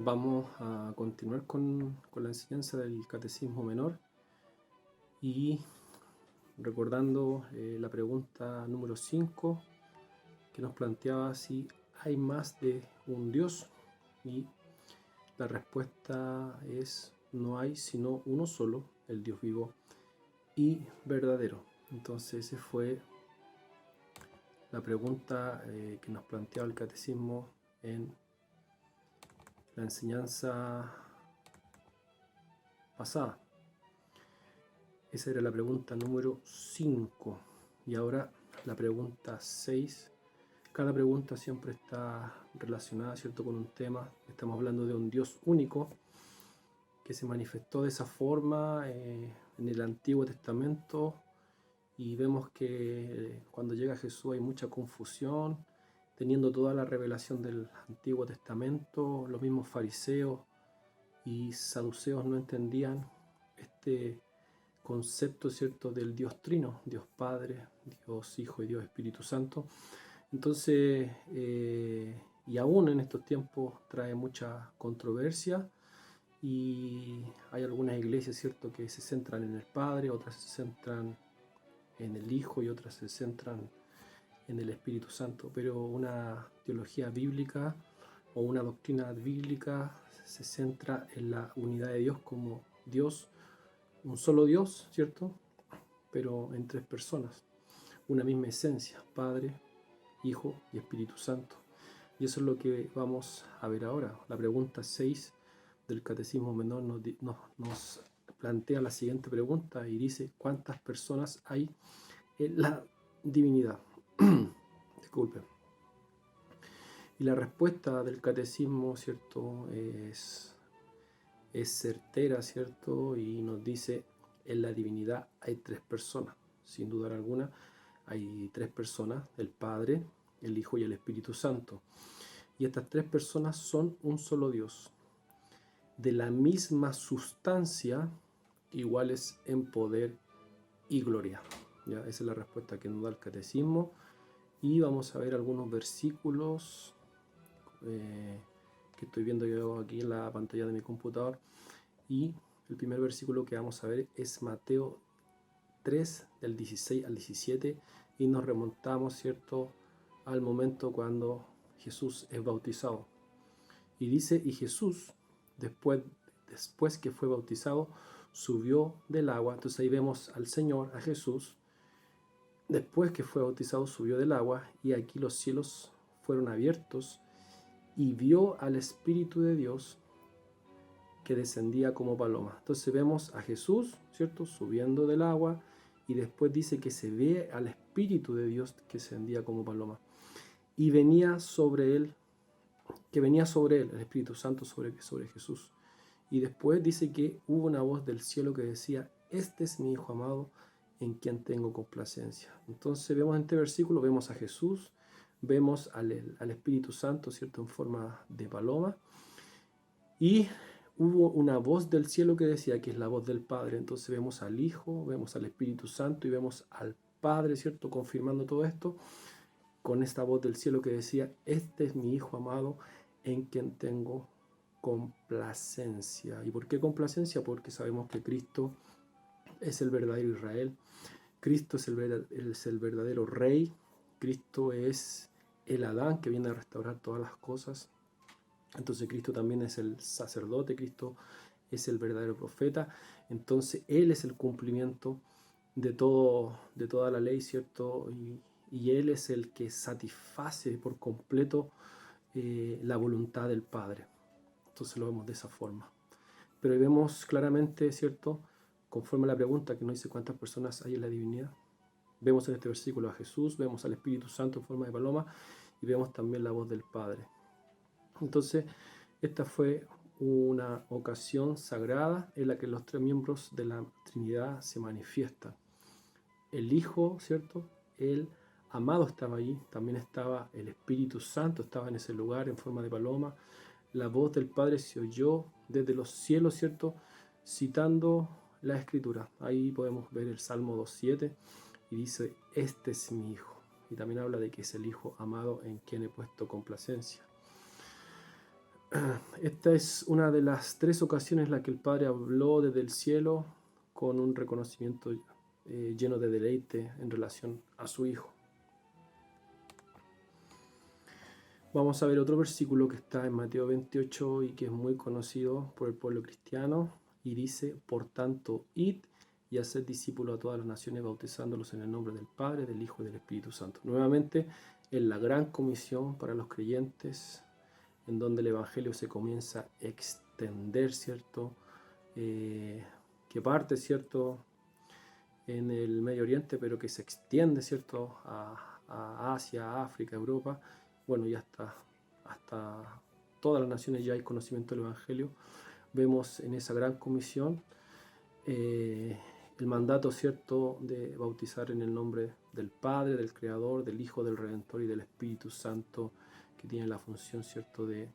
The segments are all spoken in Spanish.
Vamos a continuar con la enseñanza del Catecismo Menor y recordando la pregunta número 5 que nos planteaba si hay más de un Dios, y la respuesta es: no hay sino uno solo, el Dios vivo y verdadero. Entonces esa fue la pregunta que nos planteaba el Catecismo en la enseñanza pasada. Esa era la pregunta número 5. Y ahora la pregunta 6. Cada pregunta siempre está relacionada, ¿cierto?, con un tema. Estamos hablando de un Dios único que se manifestó de esa forma en el Antiguo Testamento, y vemos que cuando llega Jesús hay mucha confusión, teniendo toda la revelación del Antiguo Testamento. Los mismos fariseos y saduceos no entendían este concepto, ¿cierto?, del Dios Trino, Dios Padre, Dios Hijo y Dios Espíritu Santo. Entonces, y aún en estos tiempos trae mucha controversia, y hay algunas iglesias, ¿cierto?, que se centran en el Padre, otras se centran en el Hijo y otras se centran en el Espíritu Santo. Pero una teología bíblica o una doctrina bíblica se centra en la unidad de Dios como Dios, un solo Dios, ¿cierto?, pero en tres personas, una misma esencia: Padre, Hijo y Espíritu Santo. Y eso es lo que vamos a ver ahora. La pregunta 6 del Catecismo Menor nos plantea la siguiente pregunta y dice: ¿cuántas personas hay en la divinidad? Disculpen. Y la respuesta del Catecismo, ¿cierto?, es certera, ¿cierto? Y nos dice: en la divinidad hay tres personas. Sin duda alguna hay tres personas: el Padre, el Hijo y el Espíritu Santo. Y estas tres personas son un solo Dios, de la misma sustancia, iguales en poder y gloria. ¿Ya? Esa es la respuesta que nos da el Catecismo. Y vamos a ver algunos versículos que estoy viendo yo aquí en la pantalla de mi computador. Y el primer versículo que vamos a ver es Mateo 3, del 16 al 17, y nos remontamos, ¿cierto?, al momento cuando Jesús es bautizado. Y dice: y Jesús, después que fue bautizado, subió del agua. Entonces ahí vemos al Señor, a Jesús, después que fue bautizado, subió del agua, y aquí los cielos fueron abiertos, y vio al Espíritu de Dios que descendía como paloma. Entonces vemos a Jesús, ¿cierto?, subiendo del agua, y después dice que se ve al Espíritu de Dios que descendía como paloma. Y venía sobre él, el Espíritu Santo sobre Jesús. Y después dice que hubo una voz del cielo que decía: este es mi Hijo amado, en quien tengo complacencia. Entonces vemos en este versículo, vemos a Jesús, vemos al Espíritu Santo, ¿cierto?, en forma de paloma, y hubo una voz del cielo que decía, que es la voz del Padre. Entonces vemos al Hijo, vemos al Espíritu Santo y vemos al Padre, ¿cierto?, confirmando todo esto con esta voz del cielo que decía: este es mi Hijo amado, en quien tengo complacencia. ¿Y por qué complacencia? Porque sabemos que Cristo es el verdadero Israel, Cristo es el verdadero Rey, Cristo es el Adán que viene a restaurar todas las cosas. Entonces Cristo también es el sacerdote, Cristo es el verdadero profeta. Entonces Él es el cumplimiento de toda la ley, ¿cierto? Y Él es el que satisface por completo la voluntad del Padre. Entonces lo vemos de esa forma. Pero vemos claramente, ¿cierto?, conforme a la pregunta que nos dice cuántas personas hay en la divinidad. Vemos en este versículo a Jesús, vemos al Espíritu Santo en forma de paloma, y vemos también la voz del Padre. Entonces, esta fue una ocasión sagrada en la que los tres miembros de la Trinidad se manifiestan. El Hijo, ¿cierto?, el amado estaba allí, también estaba el Espíritu Santo, estaba en ese lugar en forma de paloma. La voz del Padre se oyó desde los cielos, ¿cierto?, citando la Escritura. Ahí podemos ver el Salmo 2.7, y dice: este es mi Hijo. Y también habla de que es el Hijo amado en quien he puesto complacencia. Esta es una de las 3 ocasiones en las que el Padre habló desde el cielo con un reconocimiento lleno de deleite en relación a su Hijo. Vamos a ver otro versículo que está en Mateo 28 y que es muy conocido por el pueblo cristiano y dice: por tanto, id y haced discípulos a todas las naciones, bautizándolos en el nombre del Padre, del Hijo y del Espíritu Santo. Nuevamente, en la gran comisión para los creyentes, en donde el Evangelio se comienza a extender, ¿cierto? Que parte, ¿cierto?, en el Medio Oriente, pero que se extiende, ¿cierto?, a Asia, a África, a Europa. Bueno, y hasta todas las naciones ya hay conocimiento del Evangelio. Vemos en esa gran comisión el mandato, ¿cierto?, de bautizar en el nombre del Padre, del Creador, del Hijo, del Redentor y del Espíritu Santo, que tiene la función, ¿cierto?, de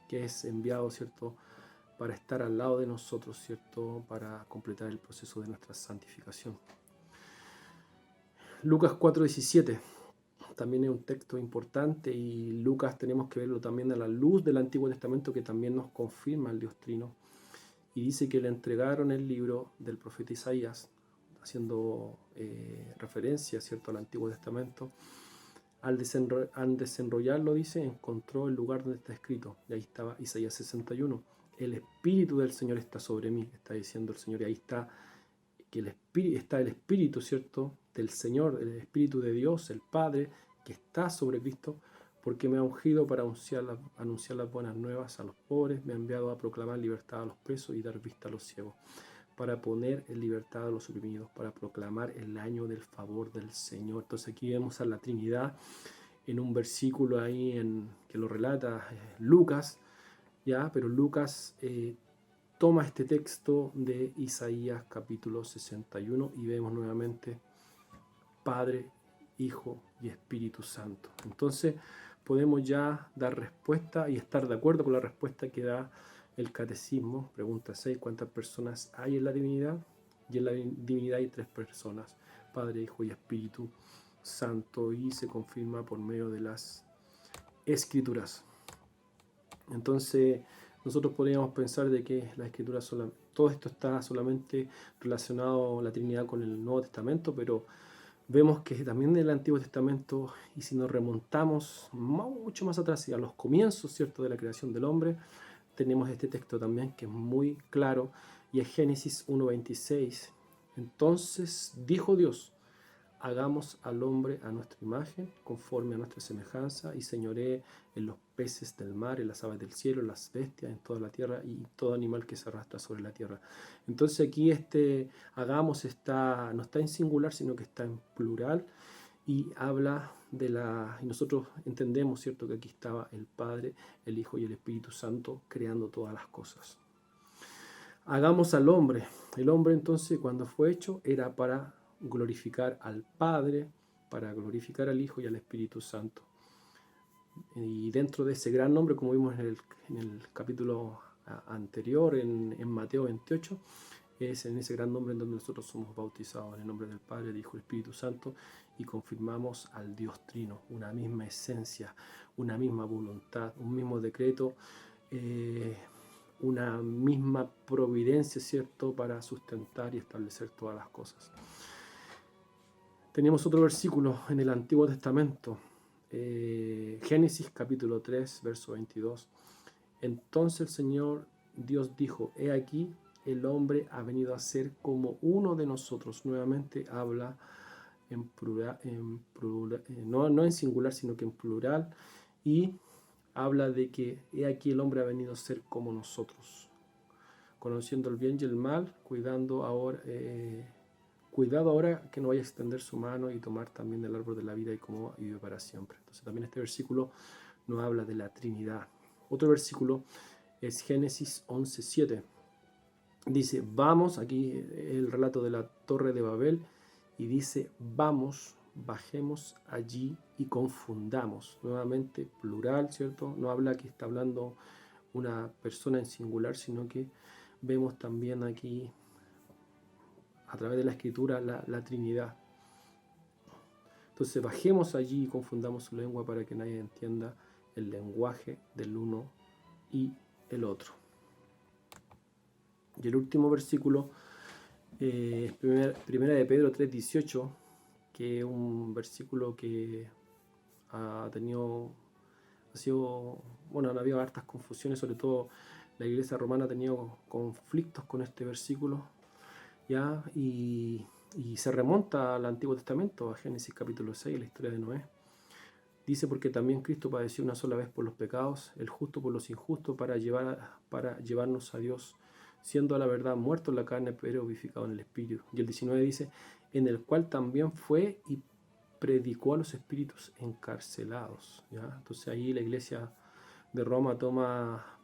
que es enviado, ¿cierto?, para estar al lado de nosotros, ¿cierto?, para completar el proceso de nuestra santificación. Lucas 4:17 también es un texto importante, y Lucas tenemos que verlo también a la luz del Antiguo Testamento, que también nos confirma el Dios Trino, y dice que le entregaron el libro del profeta Isaías, haciendo referencia, ¿cierto?, al Antiguo Testamento. Al desenrollarlo, dice, encontró el lugar donde está escrito, y ahí estaba Isaías 61. El Espíritu del Señor está sobre mí, está diciendo el Señor, y ahí está que está el Espíritu, ¿cierto?, del Señor, el Espíritu de Dios, el Padre, que está sobre Cristo, porque me ha ungido para anunciar las buenas nuevas a los pobres, me ha enviado a proclamar libertad a los presos y dar vista a los ciegos, para poner en libertad a los oprimidos, para proclamar el año del favor del Señor. Entonces aquí vemos a la Trinidad en un versículo ahí que lo relata Lucas, ¿ya? Pero Lucas toma este texto de Isaías capítulo 61 y vemos nuevamente Padre, Hijo y Espíritu Santo. Entonces podemos ya dar respuesta y estar de acuerdo con la respuesta que da el Catecismo. Pregunta 6: ¿cuántas personas hay en la divinidad? Y en la divinidad hay 3 personas, Padre, Hijo y Espíritu Santo, y se confirma por medio de las Escrituras. Entonces nosotros podríamos pensar de que la Escritura todo esto está solamente relacionado a la Trinidad con el Nuevo Testamento, pero vemos que también en el Antiguo Testamento, y si nos remontamos mucho más atrás, y a los comienzos, ¿cierto?, de la creación del hombre, tenemos este texto también que es muy claro, y es Génesis 1:26. Entonces dijo Dios: hagamos al hombre a nuestra imagen, conforme a nuestra semejanza, y señoree en los peces del mar, en las aves del cielo, en las bestias, en toda la tierra y todo animal que se arrastra sobre la tierra. Entonces aquí hagamos no está en singular, sino que está en plural, y habla y nosotros entendemos, ¿cierto?, que aquí estaba el Padre, el Hijo y el Espíritu Santo creando todas las cosas. Hagamos al hombre. El hombre, entonces, cuando fue hecho, era para glorificar al Padre, para glorificar al Hijo y al Espíritu Santo. Y dentro de ese gran nombre, como vimos en el capítulo anterior, en Mateo 28, es en ese gran nombre en donde nosotros somos bautizados, en el nombre del Padre, del Hijo y del Espíritu Santo, y confirmamos al Dios Trino, una misma esencia, una misma voluntad, un mismo decreto, una misma providencia, ¿cierto?, para sustentar y establecer todas las cosas. Tenemos otro versículo en el Antiguo Testamento, Génesis capítulo 3, verso 22. Entonces el Señor Dios dijo: he aquí, el hombre ha venido a ser como uno de nosotros. Nuevamente habla en plural, no en singular, sino que en plural, y habla de que he aquí el hombre ha venido a ser como nosotros, conociendo el bien y el mal, cuidado ahora que no vaya a extender su mano y tomar también del árbol de la vida y coma y vive para siempre. Entonces también este versículo nos habla de la Trinidad. Otro versículo es Génesis 11:7. Dice: vamos, aquí el relato de la Torre de Babel, y dice: vamos, bajemos allí y confundamos. Nuevamente plural, ¿cierto? No habla que está hablando una persona en singular, sino que vemos también aquí, a través de la Escritura, la Trinidad. Entonces bajemos allí y confundamos su lengua, para que nadie entienda el lenguaje del uno y el otro. Y el último versículo es primera de Pedro 3:18, que es un versículo que han habido hartas confusiones, sobre todo la iglesia romana ha tenido conflictos con este versículo, ¿ya? Y se remonta al Antiguo Testamento, a Génesis capítulo 6, la historia de Noé. Dice: porque también Cristo padeció una sola vez por los pecados, el justo por los injustos, para llevarnos a Dios, siendo a la verdad muerto en la carne, pero vivificado en el Espíritu. Y el 19 dice: en el cual también fue y predicó a los espíritus encarcelados, ¿ya? Entonces ahí la iglesia de Roma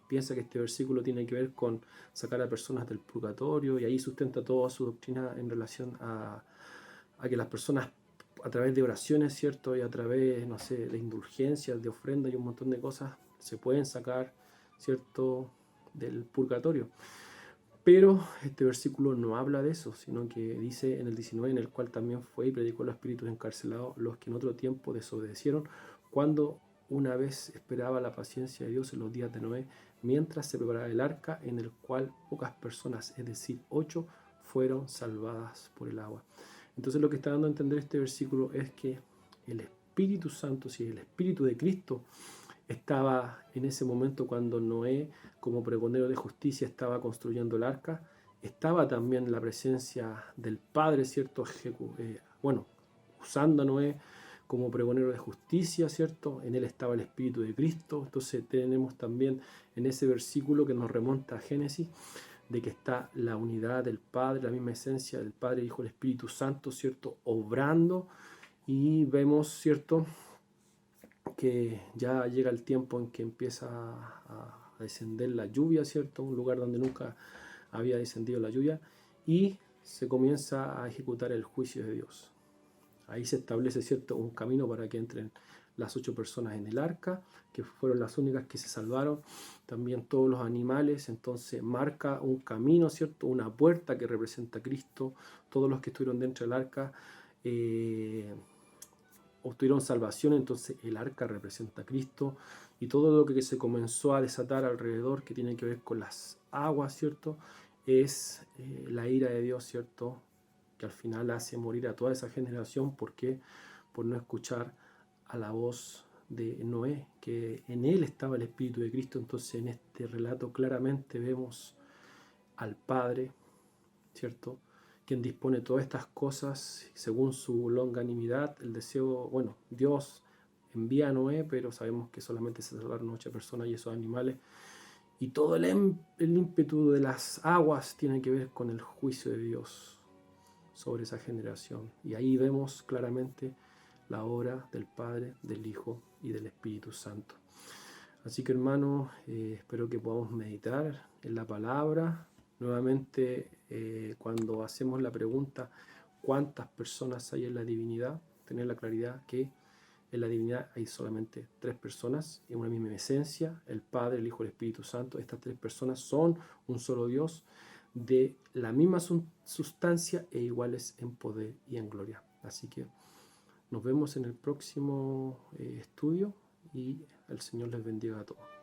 piensa que este versículo tiene que ver con sacar a personas del purgatorio, y ahí sustenta toda su doctrina en relación a que las personas, a través de oraciones, ¿cierto? Y a través, no sé, de indulgencias, de ofrendas y un montón de cosas, se pueden sacar, ¿cierto?, del purgatorio. Pero este versículo no habla de eso, sino que dice en el 19: en el cual también fue y predicó a los espíritus encarcelados, los que en otro tiempo desobedecieron, cuando una vez esperaba la paciencia de Dios en los días de Noé, mientras se preparaba el arca, en el cual pocas personas, es decir, 8, fueron salvadas por el agua. Entonces lo que está dando a entender este versículo es que el Espíritu Santo, si el Espíritu de Cristo estaba en ese momento cuando Noé, como pregonero de justicia, estaba construyendo el arca, estaba también la presencia del Padre, ¿cierto? Usando a Noé como pregonero de justicia, ¿cierto? En él estaba el Espíritu de Cristo. Entonces tenemos también en ese versículo que nos remonta a Génesis, de que está la unidad del Padre, la misma esencia del Padre, el Hijo, el Espíritu Santo, ¿cierto?, obrando. Y vemos, ¿cierto?, que ya llega el tiempo en que empieza a descender la lluvia, ¿cierto?, un lugar donde nunca había descendido la lluvia, y se comienza a ejecutar el juicio de Dios. Ahí se establece, ¿cierto?, un camino para que entren las 8 personas en el arca, que fueron las únicas que se salvaron, también todos los animales. Entonces marca un camino, ¿cierto?, una puerta que representa a Cristo. Todos los que estuvieron dentro del arca obtuvieron salvación, entonces el arca representa a Cristo, y todo lo que se comenzó a desatar alrededor, que tiene que ver con las aguas, ¿cierto?, es la ira de Dios, ¿cierto?, que al final hace morir a toda esa generación. ¿Por qué? Por no escuchar a la voz de Noé, que en él estaba el Espíritu de Cristo. Entonces en este relato claramente vemos al Padre, ¿cierto?, quien dispone todas estas cosas según su longanimidad, el deseo. Dios envía a Noé, pero sabemos que solamente se salvaron 8 personas y esos animales. Y todo el ímpetu de las aguas tiene que ver con el juicio de Dios sobre esa generación. Y ahí vemos claramente la obra del Padre, del Hijo y del Espíritu Santo. Así que, hermanos, espero que podamos meditar en la palabra. Nuevamente, cuando hacemos la pregunta ¿cuántas personas hay en la divinidad?, tener la claridad que en la divinidad hay solamente 3 personas en una misma esencia: el Padre, el Hijo y el Espíritu Santo. Estas 3 personas son un solo Dios, de la misma sustancia e iguales en poder y en gloria. Así que nos vemos en el próximo estudio, y el Señor les bendiga a todos.